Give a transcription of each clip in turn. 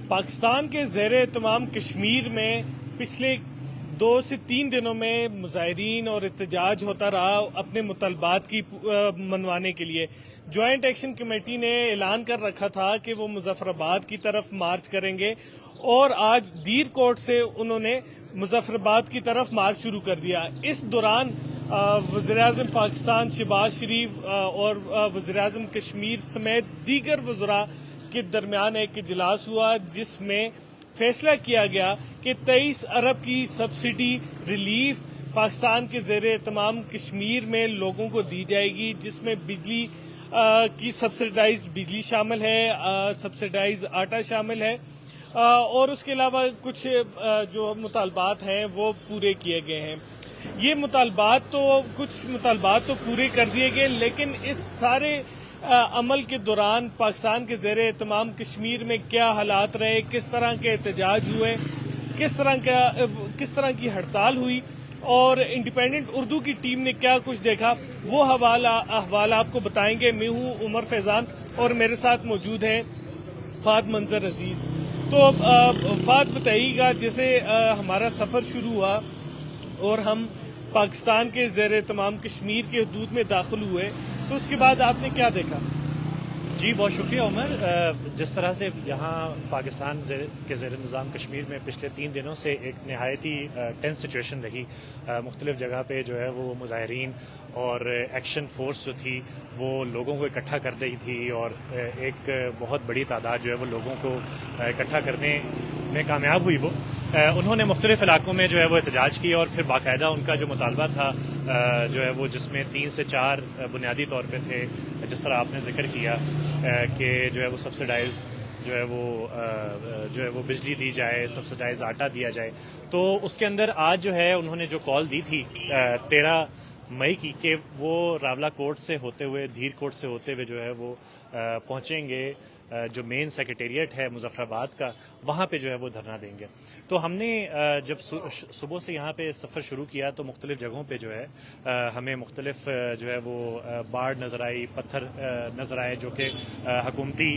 پاکستان کے زیر اہتمام کشمیر میں پچھلے 2 سے 3 دنوں میں مظاہرین اور احتجاج ہوتا رہا اپنے مطالبات کی منوانے کے لیے۔ جوائنٹ ایکشن کمیٹی نے اعلان کر رکھا تھا کہ وہ مظفر آباد کی طرف مارچ کریں گے، اور آج دیر کوٹ سے انہوں نے مظفر آباد کی طرف مارچ شروع کر دیا۔ اس دوران وزیراعظم پاکستان شہباز شریف اور وزیراعظم کشمیر سمیت دیگر وزراء کے درمیان ایک اجلاس ہوا، جس میں فیصلہ کیا گیا کہ 23 ارب کی سبسڈی ریلیف پاکستان کے زیر اہتمام کشمیر میں لوگوں کو دی جائے گی، جس میں بجلی کی سبسڈائز بجلی شامل ہے، سبسڈائز آٹا شامل ہے، اور اس کے علاوہ کچھ جو مطالبات ہیں وہ پورے کیے گئے ہیں۔ یہ کچھ مطالبات تو پورے کر دیے گئے، لیکن اس سارے عمل کے دوران پاکستان کے زیر اہتمام کشمیر میں کیا حالات رہے، کس طرح کے احتجاج ہوئے، کس طرح کی ہڑتال ہوئی، اور انڈیپینڈنٹ اردو کی ٹیم نے کیا کچھ دیکھا، وہ احوال آپ کو بتائیں گے۔ میں ہوں عمر فیضان اور میرے ساتھ موجود ہیں فہد منظر عزیز۔ تو فہد بتائیے گا، جیسے ہمارا سفر شروع ہوا اور ہم پاکستان کے زیر اہتمام کشمیر کے حدود میں داخل ہوئے، تو اس کے بعد آپ نے کیا دیکھا؟ جی بہت شکریہ عمر۔ جس طرح سے یہاں پاکستان کے زیر نظام کشمیر میں پچھلے 3 دنوں سے ایک نہایت ہی ٹینس سچویشن رہی، مختلف جگہ پہ جو ہے وہ مظاہرین اور ایکشن فورس جو تھی وہ لوگوں کو اکٹھا کر رہی تھی، اور ایک بہت بڑی تعداد جو ہے وہ لوگوں کو اکٹھا کرنے میں کامیاب ہوئی۔ وہ انہوں نے مختلف علاقوں میں جو ہے وہ احتجاج کی، اور پھر باقاعدہ ان کا جو مطالبہ تھا جو ہے وہ جس میں 3 سے 4 بنیادی طور پہ تھے، جس طرح آپ نے ذکر کیا کہ جو ہے وہ سبسڈائز جو ہے وہ بجلی دی جائے، سبسڈائز آٹا دیا جائے۔ تو اس کے اندر آج جو ہے انہوں نے جو کال دی تھی 13 مئی کی، کہ وہ راولہ کوٹ سے ہوتے ہوئے دھیر کوٹ سے ہوتے ہوئے جو ہے وہ پہنچیں گے جو مین سیکریٹریٹ ہے مظفر آباد کا، وہاں پہ جو ہے وہ دھرنا دیں گے۔ تو ہم نے جب صبح سے یہاں پہ سفر شروع کیا تو مختلف جگہوں پہ جو ہے ہمیں مختلف جو ہے وہ باڑ نظر آئی، پتھر نظر آئے، جو کہ حکومتی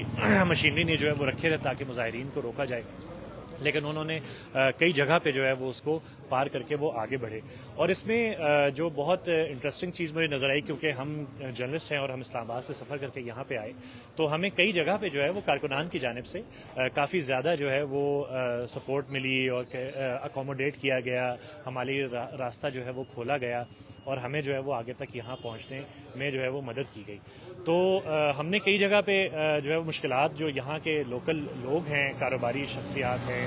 مشینری نے جو ہے وہ رکھے تھے تاکہ مظاہرین کو روکا جائے، لیکن انہوں نے کئی جگہ پہ جو ہے وہ اس کو پار کر کے وہ آگے بڑھے۔ اور اس میں جو بہت انٹرسٹنگ چیز مجھے نظر آئی، کیونکہ ہم جرنلسٹ ہیں اور ہم اسلام آباد سے سفر کر کے یہاں پہ آئے، تو ہمیں کئی جگہ پہ جو ہے وہ کارکنان کی جانب سے کافی زیادہ جو ہے وہ سپورٹ ملی، اور اکوموڈیٹ کیا گیا، ہماری راستہ جو ہے وہ کھولا گیا، اور ہمیں جو ہے وہ آگے تک یہاں پہنچنے میں جو ہے وہ مدد کی گئی۔ تو ہم نے کئی جگہ پہ جو ہے وہ مشکلات جو یہاں کے لوکل لوگ ہیں، کاروباری شخصیات ہیں،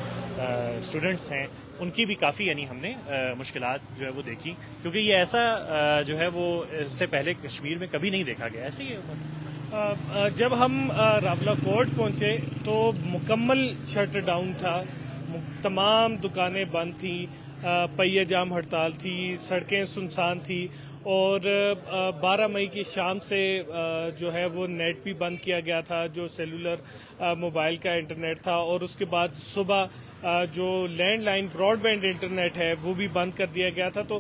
اسٹوڈنٹس ہیں، ان کی بھی کافی یعنی ہم نے مشکلات جو ہے وہ دیکھی، کیونکہ یہ ایسا جو ہے وہ اس سے پہلے کشمیر میں کبھی نہیں دیکھا گیا۔ ایسے ہی جب ہم راولہ کوٹ پہنچے تو مکمل شٹ ڈاؤن تھا، تمام دکانیں بند تھیں، پہیہ جام ہڑتال تھی، سڑکیں سنسان تھی، اور 12 مئی کی شام سے جو ہے وہ نیٹ بھی بند کیا گیا تھا، جو سیلولر موبائل کا انٹرنیٹ تھا، اور اس کے بعد صبح جو landline broadband internet ہے وہ بھی بند کر دیا گیا تھا۔ تو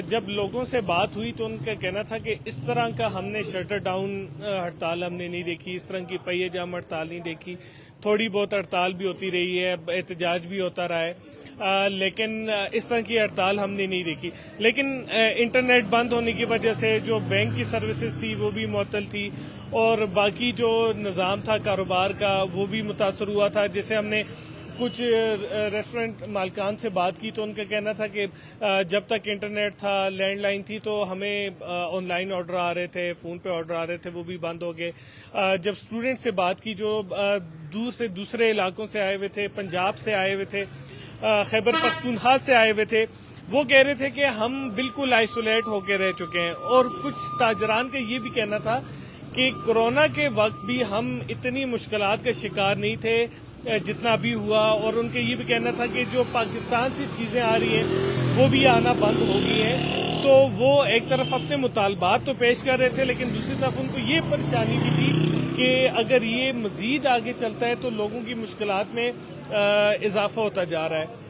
جب لوگوں سے بات ہوئی تو ان کا کہنا تھا کہ اس طرح کا ہم نے شٹر ڈاؤن ہڑتال ہم نے نہیں دیکھی، اس طرح کی پہیہ جام ہڑتال نہیں دیکھی۔ تھوڑی بہت ہڑتال بھی ہوتی رہی ہے، احتجاج بھی ہوتا رہا ہے، لیکن اس طرح کی ہڑتال ہم نے نہیں دیکھی۔ لیکن انٹرنیٹ بند ہونے کی وجہ سے جو بینک کی سروسز تھی وہ بھی معطل تھی، اور باقی جو نظام تھا کاروبار کا وہ بھی متاثر ہوا تھا۔ جیسے ہم نے کچھ ریسٹورنٹ مالکان سے بات کی تو ان کا کہنا تھا کہ جب تک انٹرنیٹ تھا، لینڈ لائن تھی، تو ہمیں آن لائن آرڈر آ رہے تھے، فون پہ آرڈر آ رہے تھے، وہ بھی بند ہو گئے۔ جب اسٹوڈنٹ سے بات کی جو دور سے دوسرے علاقوں سے آئے ہوئے تھے، پنجاب سے آئے ہوئے تھے، خیبر پختونخوا سے آئے ہوئے تھے، وہ کہہ رہے تھے کہ ہم بالکل آئسولیٹ ہو کے رہ چکے ہیں۔ اور کچھ تاجران کا یہ بھی کہنا تھا کہ کورونا کے وقت بھی ہم اتنی مشکلات کا شکار نہیں تھے جتنا بھی ہوا، اور ان کا یہ بھی کہنا تھا کہ جو پاکستان سے چیزیں آ رہی ہیں وہ بھی آنا بند ہو گئی ہیں۔ تو وہ ایک طرف اپنے مطالبات تو پیش کر رہے تھے، لیکن دوسری طرف ان کو یہ پریشانی بھی تھی کہ اگر یہ مزید آگے چلتا ہے تو لوگوں کی مشکلات میں اضافہ ہوتا جا رہا ہے۔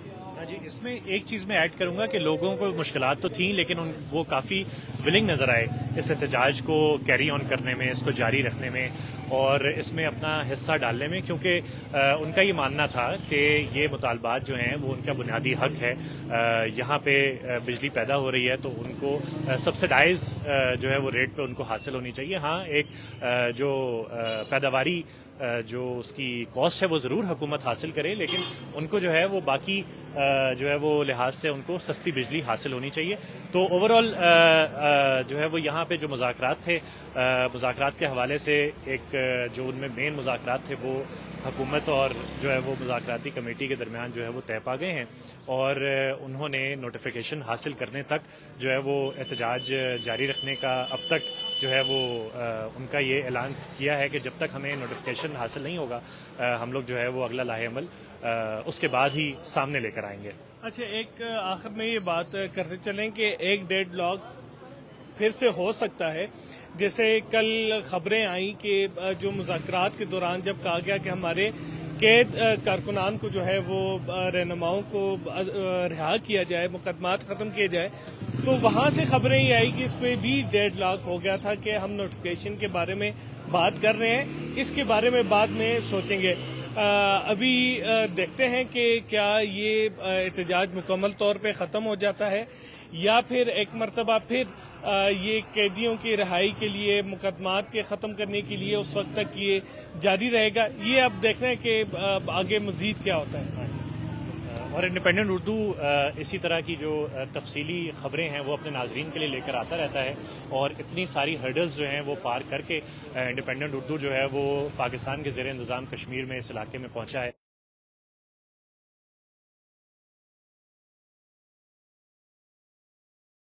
جی، اس میں ایک چیز میں ایڈ کروں گا کہ لوگوں کو مشکلات تو تھیں، لیکن وہ کافی ولنگ نظر آئے اس احتجاج کو کیری آن کرنے میں، اس کو جاری رکھنے میں اور اس میں اپنا حصہ ڈالنے میں، کیونکہ ان کا یہ ماننا تھا کہ یہ مطالبات جو ہیں وہ ان کا بنیادی حق ہے. یہاں پہ بجلی پیدا ہو رہی ہے تو ان کو سبسڈائز جو ہے وہ ریٹ پہ ان کو حاصل ہونی چاہیے. ہاں ایک جو پیداواری جو اس کی کاسٹ ہے وہ ضرور حکومت حاصل کرے، لیکن ان کو جو ہے وہ باقی جو ہے وہ لحاظ سے ان کو سستی بجلی حاصل ہونی چاہیے. تو اوور آل جو ہے وہ یہاں پہ جو مذاکرات تھے، مذاکرات کے حوالے سے ایک جو ان میں مین مذاکرات تھے وہ حکومت اور جو ہے وہ مذاکراتی کمیٹی کے درمیان جو ہے وہ طے پا گئے ہیں، اور انہوں نے نوٹیفیکیشن حاصل کرنے تک جو ہے وہ احتجاج جاری رکھنے کا اب تک جو ہے وہ ان کا یہ اعلان کیا ہے کہ جب تک ہمیں نوٹیفیکیشن حاصل نہیں ہوگا ہم لوگ جو ہے وہ اگلا لاہے عمل اس کے بعد ہی سامنے لے کر آئیں گے. اچھا، ایک آخر میں یہ بات کرتے چلیں کہ ایک ڈیڈ لاک پھر سے ہو سکتا ہے. جیسے کل خبریں آئیں کہ جو مذاکرات کے دوران جب کہا گیا کہ ہمارے قید کارکنان کو جو ہے وہ رہنماؤں کو رہا کیا جائے، مقدمات ختم کیے جائے، تو وہاں سے خبریں یہ آئی کہ اس میں بھی ڈیڈ لاک ہو گیا تھا کہ ہم نوٹیفیکیشن کے بارے میں بات کر رہے ہیں، اس کے بارے میں بعد میں سوچیں گے. ابھی دیکھتے ہیں کہ کیا یہ احتجاج مکمل طور پہ ختم ہو جاتا ہے یا پھر ایک مرتبہ پھر یہ قیدیوں کی رہائی کے لیے، مقدمات کے ختم کرنے کے لیے اس وقت تک یہ جاری رہے گا. یہ اب دیکھنا ہے کہ آگے مزید کیا ہوتا ہے. اور انڈیپینڈنٹ اردو اسی طرح کی جو تفصیلی خبریں ہیں وہ اپنے ناظرین کے لیے لے کر آتا رہتا ہے، اور اتنی ساری ہرڈلز جو ہیں وہ پار کر کے انڈیپینڈنٹ اردو جو ہے وہ پاکستان کے زیر انتظام کشمیر میں اس علاقے میں پہنچا ہے.